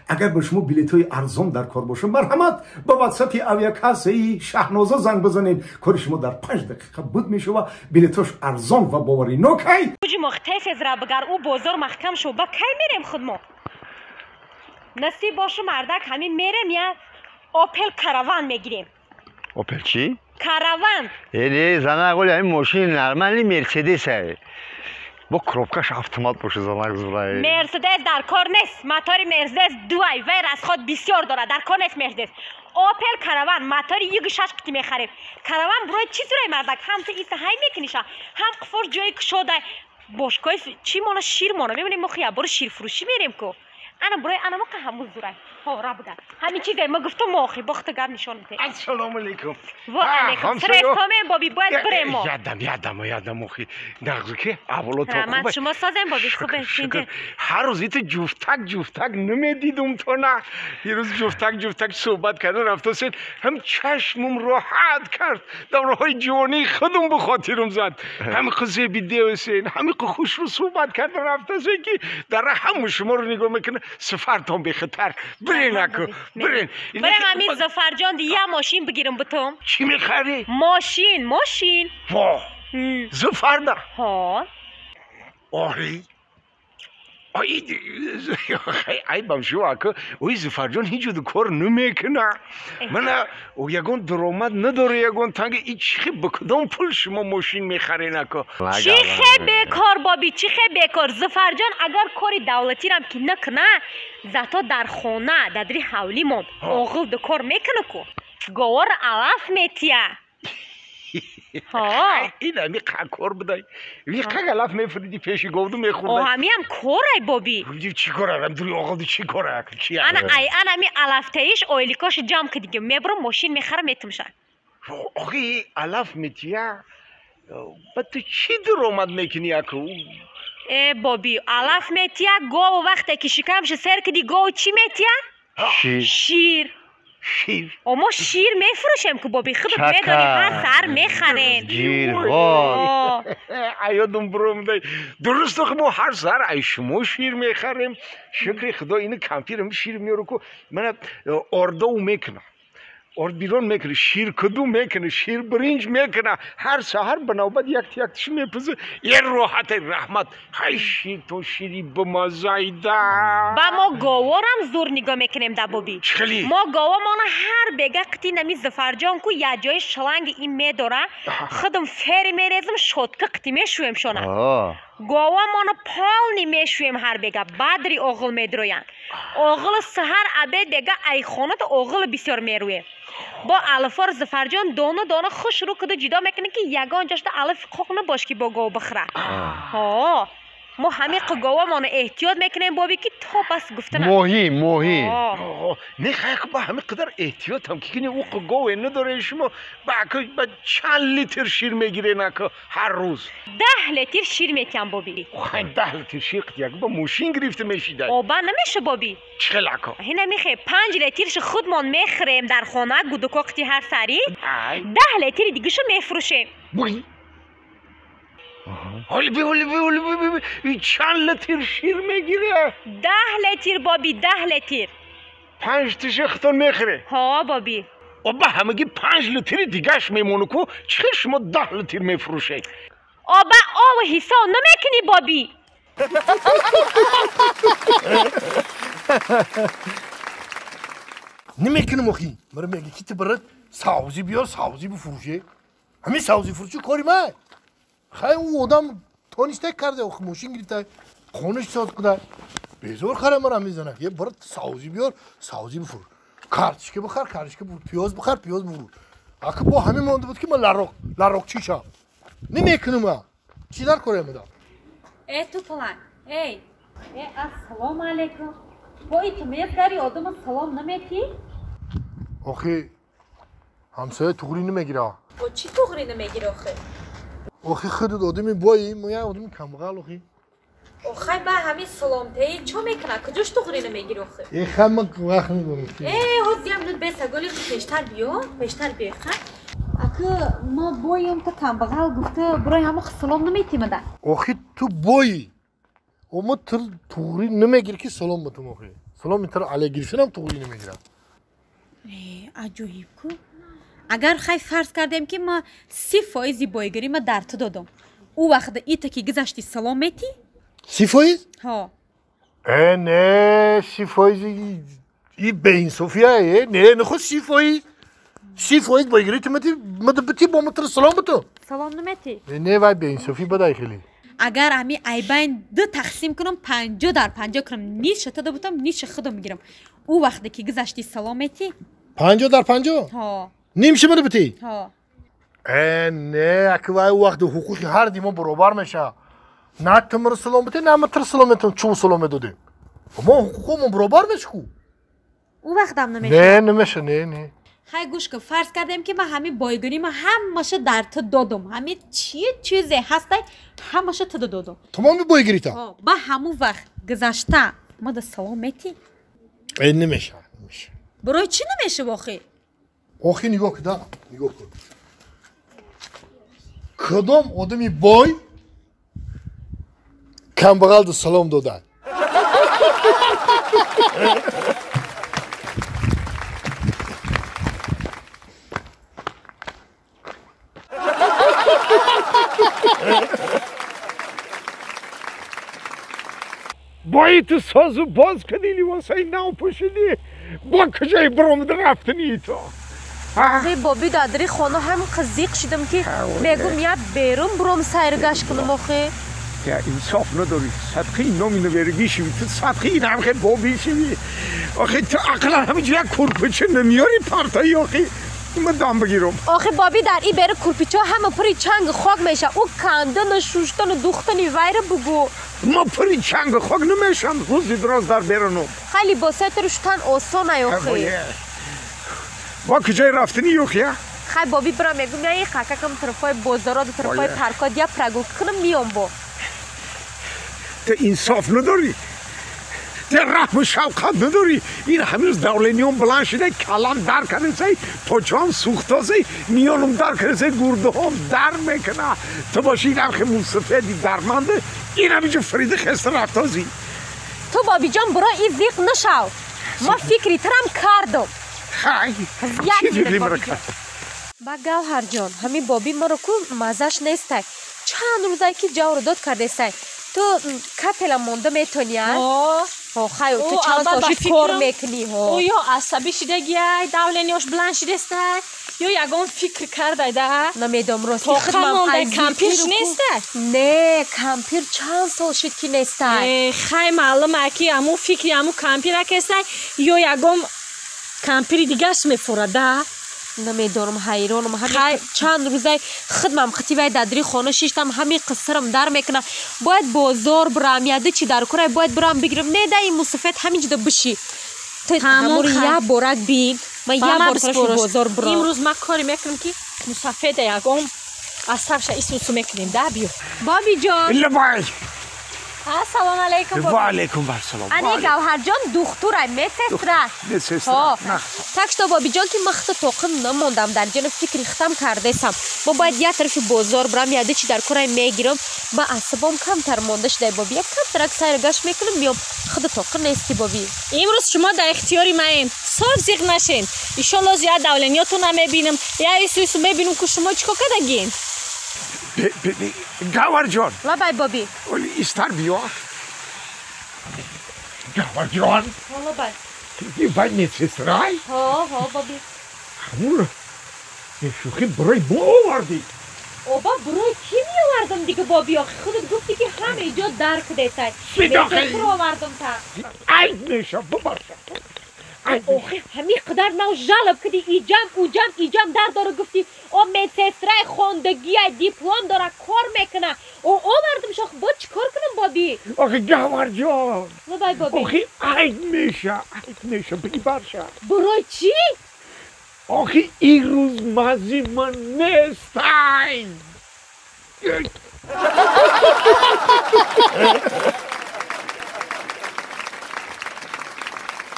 اگر به شما بلیط‌های ارزان در کار باشه مرحمت با واتساپ اویاکاسه شهنازه زنگ بزنید کار شما در 5 دقیقه بود میشه و بلیطاش ارزان و باوری نوکی اوجی مختیف از را بگر او بازار محکم شو با کی میریم خود ما نصیب باشه مردک همین میریم یا اوپل کاروان میگیریم اوپل چی؟ کاروان یعنی زنه اقول همین ماشین نرمالی مرسدس هست با کروبکش автомат باشه زنه زورایی مرسدس در کار نیست موتور مرسدس دوای ویر از خود بسیار داره در کار نیست مرسدس اوپل کاروان موتور یک 6 قطعه میخریم کاروان برای چی زورای مردک هم تو ایسته های میکنیشه هم قفور جایی که شده باشگاه چی مانا شیر مانا میبینیم مخیه برو شیر فروشی میریم کو انا برای انا موقع همون زورای ها را بگم همین چیزه ما گفتم ماخی بختگر نشان میده السلام علیکم و علیکم فرستامه بابی باید بریم ما یادم مخی نغزو که اولا تو من خوبه شما سازم بابی خوبه شکر هر روز ایت جفتک نمیدیدم تو نه یه روز جفتک صحبت کردن رفت سن هم چشمم راحت کرد دورهای جوانی خودم به خاطرم زد هم قضیه بیده حسین همین خوش رو صحبت کردن رفت سن که در همون شما رو نگاه میکنه سفرتان به خطر برین اکو برین همین زفر جان یه ماشین بگیرم بتوم چی میخری؟ ماشین واه زفر ده ها آری ای بمشو اکو اوی زفر جان هیچ جود کار نمیکنه من او یگون درآمد نداره یگون تنگ ایچ خی بکدام پول شما ماشین میخرین اکو چی خی بیکار بابی چی خی بیکار زفر جان اگر کاری دولتی رم که نکنه زتا در خونه دادری حولی مون اوغل دو کار میکنه کو گوار علاف میتیه ها این همی کار بدای این قلاف میفردی پیشی گودو میخورد او همی هم کارای بابی چی کاره هم دوری آقا چی کاره انا همی علافتهیش اویلیکاش جام که دیگه میبرم ماشین میخرم میتمشن آقای علاف میتیه با تو چی درآمد میکنی اکو بابی علاف میتیه گو وقتی که شکمش سر کدی گو چی میتیه شیر اما شیر میفروشم که بابی خودت میدانی هر سر میخرین جیرها ایادم بروم دی درست که ما هر سر ای شما شیر میخریم شکر خدا اینو کمپیرم شیر میارو که من اردو میکنم ارد بیرون میکنه شیر کدو میکنه شیر برنج میکنه هر سحر بنابرد یکتیش میپزه یه راحت رحمت های شیر تو شیری بمزایده با ما گاوارم زور نگاه میکنیم دا بابی چخلی؟ ما گاوا مانا هر بگه قطی نمی زفرجان کو یا جای شلنگ این میداره خودم فری میریزم شدکه قطی میشویم شونه گاوا مانا پال نمیشویم هر بگه بدری اغل میدروین اغل سهر عبید بگه ای خونت اغل بسیار میرویم با الفار زفرجان دانه خوش رو کده جدا میکنه که یگان جاشته الف خوخ نباش که با گاو بخره ها ما همه گاوا مانو احتیاط میکنیم بابی که تا بس گفتن موهی نه خیلی با همه قدر احتیاط هم که او گاو نداره شما با چند لیتر شیر میگیره نکه هر روز 10 لیتر شیر میتیم بابی 10 لیتر شیر قطعه با موشین گرفته میشیده با نمیشه بابی چه لکه هینه میخه 5 لیترش خودمان میخریم در خانه گودکاقتی هر سری 10 لیتر دیگه شو میفروشیم بوی حالی بی چند لیتر شیر میگیره 10 لیتر بابی 10 لیتر 5 تیش اختون میخره ها بابی و با همگی 5 لیتر دیگهش میمونه که چه شما 10 لیتر میفروشه آبا حساب نمیکنی بابی نمیکنم اخی مرا میگه که تو برات سبزی بیار سبزی بفروشه همین سبزی فروشی کاری من خیلی اون آدم تانیسته کرده اخی ماشین گرفته خونش ساز کده بزور خره مرا میزنه یه برات سبزی بیار سبزی بفروش کارتش که بخر کارتش که پیاز بخر پیاز بفروش اگه با همین مونده بود که من لاروق چیشم نمیکنم من چی در کاره میدم ای تو پلان ای السلام علیکم با تو میگاری آدم سلام نمیکی آخه همسایه تغری نمیگیره با چی تغری نمیگیره آخه خودت آدمی بایی ما یه آدمی کمبغل آخه با همین سلامتی چه میکنه کجاش تغری نمیگیره ای خیلی من وقت ندارم حوضی هم نود بیسته گلی پیشتر بیا اگه ما بایم تا کمبغل گفته برای همه سلام نمیتیم آخه تو بایی اما تغری نمیگیره که سلام بتون آخه سلام میتر علی گرفتن هم طوری نمیگیرم. عجیب کو. اگر خیلی فرض کردیم که ما 30% بایگری ما در تو دادم. او وقت ایتا که گذاشتی سلامتی؟ 30%؟ ها. نه 30% این به این صوفیه نه نخو 30% بایگری تمتی مدبتی با متر سلام بتو. سلام نمیتی؟ نه وای به این صوفی بدای خیلی. اگر همی ایبین 2 تقسیم کنم 50/50 کنم نیش شده بودم نیش خودم میگیرم. او وقتی که گذاشتی سلامتی؟ 50/50؟ ها. نمیشه مدبتی؟ ها. نه اگه وای وقت حقوقی هر دیما برابر میشه. نه تمر سلامتی نه متر سلامتی چون سلام دادیم. ما حقوقمون برابر میشه کو. او وقت هم نمیشه. نه نمیشه نه. خیلی گوش که فرض کردیم که ما همین بایگانی ما همشه در تو دادم. همین چیزی هستی همشه تو دادم. تمامی بایگری تا. با همون وقت گذشته ما در سلامتی؟ نمیشه. برای چی نمیشه واقعی؟ آخی نگاه کن نگاه کن. کدام آدمی بای کم بغل در سلام دادن. بایی تو سازو باز کردی لیواسای نو پوشیدی با کجای برامد رفتنی تو آخی بابی دادری خانه هم قزیق شدم که بگم یا بیرون برام سیرگشت کنم آخی یا انصاف نداری صدقی نامینو برگی شوی تو صدقی این هم خیلی بابی شوی آخی تو اقلا همه جا کرپچه نمیاری پارتایی آخی من دام بگیرم آخی بابی در ای بره کرپچه همه پری چنگ خاک میشه او کندن شوشتن دوختنی ویره بگو ما پری چنگ خاک نمیشم روزی دراز در بیرونم خیلی باسط روشتن آسانه آخی با کجای رفتنی آخی خیلی بابی برام میگم یا این خاکم طرفای بازارات و طرفای پرکات یا پرگو کنم میام با تو انصاف نداری تو رحم و شفقت نداری این هنوز دولینیون بلند شده کلام در کرده پاچام سوخته میانم در کرده گرده هم در میکنه تو باشی این هم که موسفیدی درمانده این همیشه فرید خسته رفتازی تو بابی جان برای این زیق نشو ما فکری ترم کردم خیلی چی فکری مرا کرد با گوهر جان همین بابی مرا کو مزش نیسته چند روزایی که جو رو داد کرده سای تو کپلا مونده میتونی خیلی تو چند تاشی کار میکنی او یا عصبی شده گیای دولینیاش بلند شده است یا یگان فکر کرده ده نمیدم راست تو خمانده کمپیرش نیسته نه کمپیر چند سال شد که نیسته خیلی معلومه که امو فکری امو کمپیر هسته یا یگان کمپیری دیگه است میفورده نمیدارم حیرانم همین چند روزه خدمم خطیبه دادری خانه شیشتم همین قصرم در میکنه باید بازار برام یاده چی در کره باید برام بگیرم نه ده این مصفت همین جدا بشی تو همون یه بارک بین من یه بار ترش بازار برام امروز ما کاری میکنم که مصفت یکم از طرفش ایسوسو میکنیم ده بیو بابی جان لبای السلام علیکم و علیکم السلام انی گوهر جان دختره میسستره تکش تو بابی جان که مخت توقم نموندم در جن فکر ختم کرده سم ما باید یه طرف بازار برام یاده چی در کره میگیرم با عصبام کم تر مونده شده بابی یک کم ترک سرگاش میکنم میام خود توقم نیستی بابی امروز شما در اختیاری من صاف زیغ نشین ان شاء الله زیاد دولنیاتو نمیبینم یا ایسوسو میبینم که شما چیکار کردگین گوهر جان لبای بابی ولی ایستر بیا گوهر جان لبای یه باید میسسترای ها بابی همون یه شوخی برای ما آوردی اوبا برای کی میآوردم دیگه بابی آخی خودت گفتی که همه ایجا درک دیتای بداخل رو آوردم تا ای میشم ببارشم آخی همین قدر نو جالب کدی ایجام در داره گفتی او میسسترای خوندگی دیپلم داره کار میکنه او آوردم شاخ با چی کار کنم بابی آخی گوهر جان لبای بابی آخی ای میشه بگی برشم برای چی؟ آخی این روز مازی من نیستای